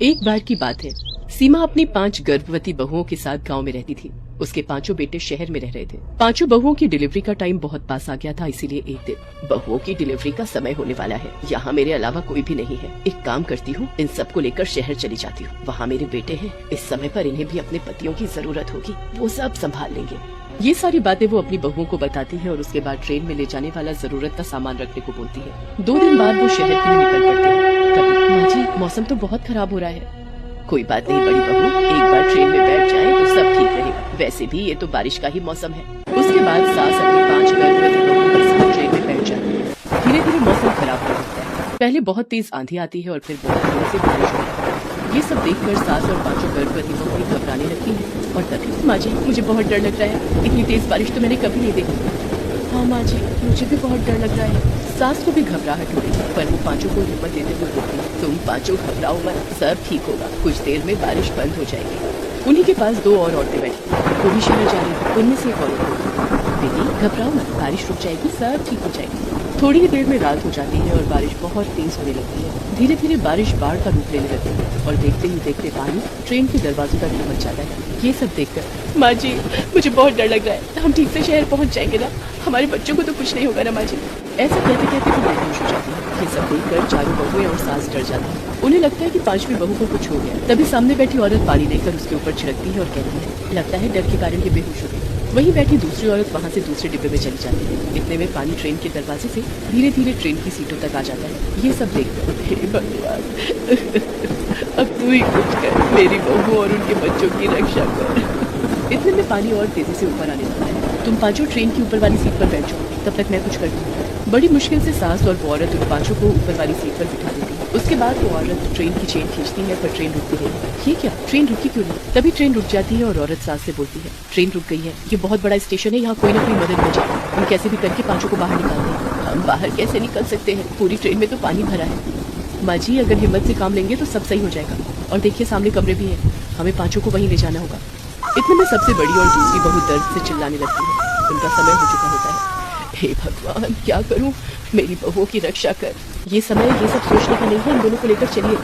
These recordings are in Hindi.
एक बार की बात है, सीमा अपनी 5 गर्भवती बहुओं के साथ गांव में रहती थी। उसके 5 बेटे शहर में रह रहे थे। 5 बहुओं की डिलीवरी का टाइम बहुत पास आ गया था, इसीलिए एक दिन बहुओं की डिलीवरी का समय होने वाला है। यहाँ मेरे अलावा कोई भी नहीं है। एक काम करती हूँ, इन सबको लेकर शहर चली जाती हूँ। वहाँ मेरे बेटे हैं। इस समय पर इन्हें भी अपने पतियों की जरूरत होगी, वो सब संभाल लेंगे। ये सारी बातें वो अपनी बहुओं को बताती है और उसके बाद ट्रेन में ले जाने वाला जरूरत का सामान रखने को बोलती है। 2 दिन बाद वो शहर के लिए निकल पड़ते हैं। तभी माँ जी, मौसम तो बहुत खराब हो रहा है। कोई बात नहीं बड़ी बहू, एक बार ट्रेन में बैठ जाए तो सब ठीक रहेगा। वैसे भी ये तो बारिश का ही मौसम है। उसके बाद सास अपनी 5 गर्भवती बहुओं के साथ ट्रेन में बैठ जाती है। धीरे धीरे मौसम खराब हो जाता है। पहले बहुत तेज आंधी आती है और फिर बहुत जोर से बारिश होती है। ये सब देखकर सास और 5 गर्भवती बहुएं घबराने लगती है। और तभी माँ जी, मुझे बहुत डर लग रहा है। इतनी तेज बारिश तो मैंने कभी नहीं देखी। हाँ माँ जी, मुझे भी बहुत डर लग रहा है। सास को भी घबराहट हो रही, पर वो 5 को हिम्मत देते हुए बोलती है, तुम 5 घबराओ मत, सब ठीक होगा। कुछ देर में बारिश बंद हो जाएगी। उन्हीं के पास 2 और औरतें बैठी, वो भी शहर जा रही। उनमें से एक औरत बोलती, बेटी घबराओ मत, बारिश रुक जाएगी, सब ठीक हो जाएगी। थोड़ी ही देर में रात हो जाती है और बारिश बहुत तेज होने लगती है। धीरे धीरे बारिश बाढ़ का रूप लेने लगती है और देखते ही देखते पानी ट्रेन के दरवाजे तक पहुंच जाता है। ये सब देखकर माँ जी, मुझे बहुत डर लग रहा है। हम ठीक से शहर पहुंच जाएंगे ना? हमारे बच्चों को तो कुछ नहीं होगा ना माँ जी? ऐसा कहते कहते वो बेहोश हो जाती है। ये सब देखकर चारों बहुएं और सास डर जाती है। उन्हें लगता है कि 5वीं बहू को कुछ हो गया। तभी सामने बैठी औरत पानी लेकर उसके ऊपर छिड़कती है और कहती है, लगता है डर के कारण ये बेहोश हो गई। वहीं बैठी दूसरी औरत वहाँ से दूसरे डिब्बे में चली जाती है। इतने में पानी ट्रेन के दरवाजे से धीरे धीरे ट्रेन की सीटों तक आ जाता है। ये सब देखकर, हे भगवान, अब तू ही कुछ कर, मेरी बहू और उनके बच्चों की रक्षा कर। इतने में पानी और तेजी से ऊपर आने लगता है। तुम 5 ट्रेन की ऊपर वाली सीट पर बैठ जाओ, तब तक मैं कुछ कर दूँ। बड़ी मुश्किल से सास और वो औरत उन 5 को ऊपर वाली सीट पर बिठा देती है। उसके बाद वो औरत ट्रेन की चेन खींचती है, पर ट्रेन रुकती नहीं। ये क्या, ट्रेन रुकी क्यों नहीं? तभी ट्रेन रुक जाती है और औरत सास से बोलती है, ट्रेन रुक गई है, ये बहुत बड़ा स्टेशन है, यहाँ कोई ना कोई मदद मिल जाए। हम कैसे भी करके 5 को बाहर निकाल दें। हम बाहर कैसे निकल सकते हैं? पूरी ट्रेन में तो पानी भरा है। माँ जी, अगर हिम्मत से काम लेंगे तो सब सही हो जाएगा। और देखिए सामने कमरे भी हैं, हमें 5 को वहीं ले जाना होगा। इतने में सबसे बड़ी और दूसरी बहू दर्द से चिल्लाने लगती है। उनका समय हो चुका होता है। हे भगवान, क्या करूं? मेरी बहुओं की रक्षा कर। ये समय ये सब सोचने का नहीं है, इन दोनों को लेकर चलिए।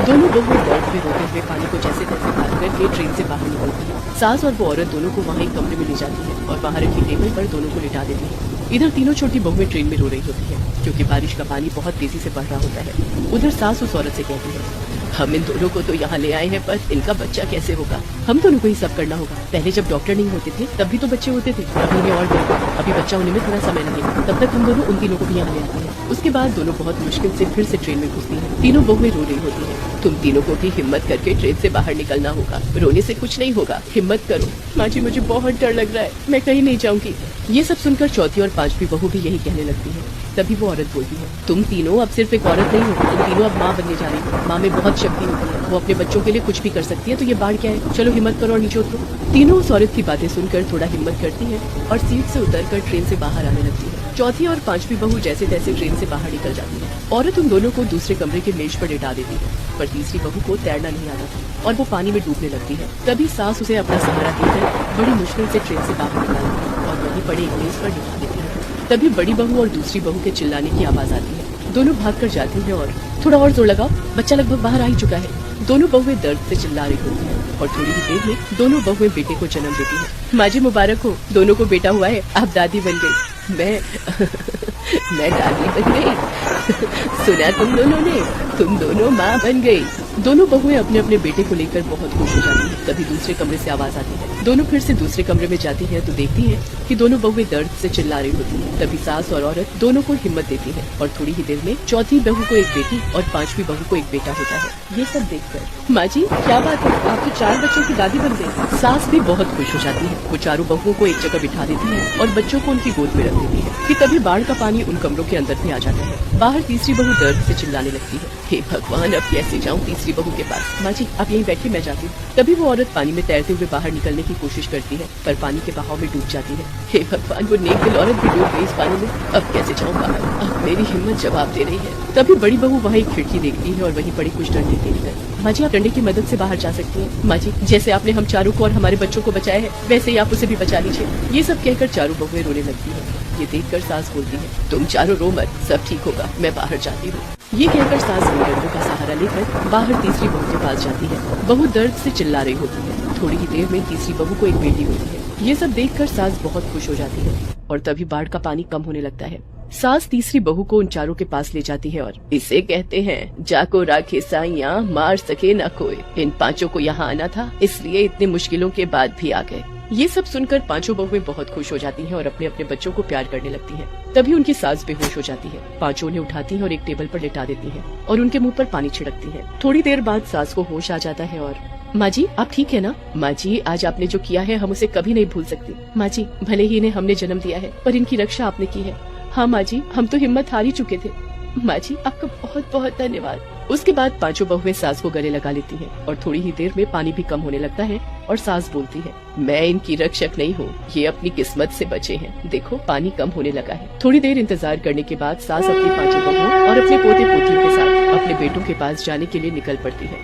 दोनों बहुएं दर्द में रोते हुए पानी को जैसे तैसे पार करके ट्रेन से बाहर निकलती है। सास और वो औरत दोनों को वहाँ एक कमरे में ले जाती है और बाहर रखी टेबल पर दोनों को लिटा देती है। इधर तीनों छोटी बहुएं ट्रेन में रो रही होती है, क्योंकि बारिश का पानी बहुत तेजी से बढ़ रहा होता है। उधर सास उस औरत से कहती है, हम इन दोनों को तो यहाँ ले आए हैं, पर इनका बच्चा कैसे होगा? हम दोनों को ही सब करना होगा। पहले जब डॉक्टर नहीं होते थे तब भी तो बच्चे होते थे, अभी इन्हें और देर, अभी बच्चा होने में थोड़ा समय लगेगा। तब तक हम दोनों उन तीनों को भी यहाँ ले आते हैं। उसके बाद दोनों बहुत मुश्किल से फिर से ट्रेन में घुसती हैं। तीनों बहुएं रो रही होती हैं। तुम तीनों को भी हिम्मत करके ट्रेन से बाहर निकलना होगा, रोने से कुछ नहीं होगा, हिम्मत करो। माँ जी, मुझे बहुत डर लग रहा है, मैं कहीं नहीं जाऊंगी। ये सब सुनकर चौथी और 5वीं बहू भी यही कहने लगती है। तभी वो औरत बोलती है, तुम तीनों अब सिर्फ एक औरत नहीं हो, तुम तीनों अब माँ बनने जा रही हो। माँ में बहुत शक्ति होती है, वो अपने बच्चों के लिए कुछ भी कर सकती है, तो ये बाढ़ क्या है? चलो हिम्मत करो और नीचे उतरो। तीनों उस औरत की बातें सुनकर थोड़ा हिम्मत करती है और सीट से उतरकर ट्रेन से बाहर आने लगती है। चौथी और 5वीं बहू जैसे तैसे ट्रेन से बाहर निकल जाती है। औरत उन दोनों को दूसरे कमरे के मेज पर लिटा देती है, पर तीसरी बहू को तैरना नहीं आता था और वो पानी में डूबने लगती है। तभी सास उसे अपना सहारा देकर बड़ी मुश्किल से ट्रेन से बाहर निकालती है और वहीं पड़े एक मेज पर लिटा देती है। तभी बड़ी बहू और दूसरी बहू के चिल्लाने की आवाज आती है। दोनों भागकर जाती है और थोड़ा और जोर लगाओ, बच्चा लगभग बाहर आ ही चुका है। दोनों बहुएं दर्द से चिल्ला रही होती हैं और थोड़ी ही देर में दोनों बहुएं बेटे को जन्म देती हैं। माँ जी मुबारक हो, दोनों को बेटा हुआ है, आप दादी बन गई। मैं दादी बन गई। सुना तुम दोनों माँ बन गई। दोनों बहुएं अपने अपने बेटे को लेकर बहुत खुश हो जाती हैं। तभी दूसरे कमरे से आवाज आती है। दोनों फिर से दूसरे कमरे में जाती हैं तो देखती हैं कि दोनों बहुएं दर्द से चिल्ला रही होती हैं। तभी सास और औरत दोनों को हिम्मत देती है और थोड़ी ही देर में चौथी बहू को एक बेटी और 5वीं बहू को एक बेटा होता है। ये सब देखकर, माँ जी क्या बात है, आप तो 4 बच्चों की दादी बन गई। सास भी बहुत खुश हो जाती है। वो चारों बहुओं को एक जगह बिठा देती है और बच्चों को उनकी गोद में रख देती है कि तभी बाढ़ का पानी उन कमरों के अंदर भी आ जाता है। बाहर तीसरी बहू दर्द से चिल्लाने लगती है, हे भगवान, अब कैसे जाऊँ तीसरी बहू के पास? माँ जी आप यहीं बैठिए, मैं जाती हूँ। तभी वो औरत पानी में तैरते हुए बाहर निकलने की कोशिश करती है, पर पानी के बहाव में डूब जाती है। हे भगवान, वो नेक दिल औरत भी डूब गई इस पानी में। अब कैसे जाऊँ बाहर? अब मेरी हिम्मत जवाब दे रही है। तभी बड़ी बहू वहाँ एक खिड़की देखती है और वहीं पड़ी कुछ डंडे देखकर, माँ जी आप डंडे की मदद से बाहर जा सकती हैं। माँ जी जैसे आपने हम चारों को और हमारे बच्चों को बचाया है, वैसे ही आप उसे भी बचा लीजिए। ये सब कहकर चारों बहुएं रोने लगती है। ये देखकर सास बोलती है, तुम चारों रो मत, सब ठीक होगा, मैं बाहर जाती हूँ। ये कहकर सास इन डंडों का सहारा लेकर बाहर तीसरी बहू के पास जाती है। बहू दर्द से चिल्ला रही होती है। थोड़ी ही देर में तीसरी बहू को एक बेटी होती है। ये सब देखकर सास बहुत खुश हो जाती है और तभी बाढ़ का पानी कम होने लगता है। सास तीसरी बहू को उन चारों के पास ले जाती है और इसे कहते हैं, जाको राखे साइयां मार सके न कोई। इन पांचों को यहाँ आना था, इसलिए इतनी मुश्किलों के बाद भी आ गए। ये सब सुनकर पांचों बहुएं बहुत खुश हो जाती हैं और अपने अपने बच्चों को प्यार करने लगती हैं। तभी उनकी सास बेहोश हो जाती है। पांचों उन्हें उठाती हैं और एक टेबल पर लिटा देती हैं और उनके मुंह पर पानी छिड़कती हैं। थोड़ी देर बाद सास को होश आ जाता है और माँ जी आप ठीक है ना? माँ जी आज आपने जो किया है हम उसे कभी नहीं भूल सकते। माँ जी भले ही इन्हें हमने जन्म दिया है पर इनकी रक्षा आपने की है। हाँ माँ जी हम तो हिम्मत हार ही चुके थे। माँ जी आपका बहुत बहुत धन्यवाद। उसके बाद पांचों बहुएं सास को गले लगा लेती हैं और थोड़ी ही देर में पानी भी कम होने लगता है और सास बोलती है, मैं इनकी रक्षक नहीं हूँ, ये अपनी किस्मत से बचे हैं। देखो पानी कम होने लगा है। थोड़ी देर इंतजार करने के बाद सास अपनी पांचों बहुओं और अपने पोते पोतियों के साथ अपने बेटों के पास जाने के लिए निकल पड़ती है।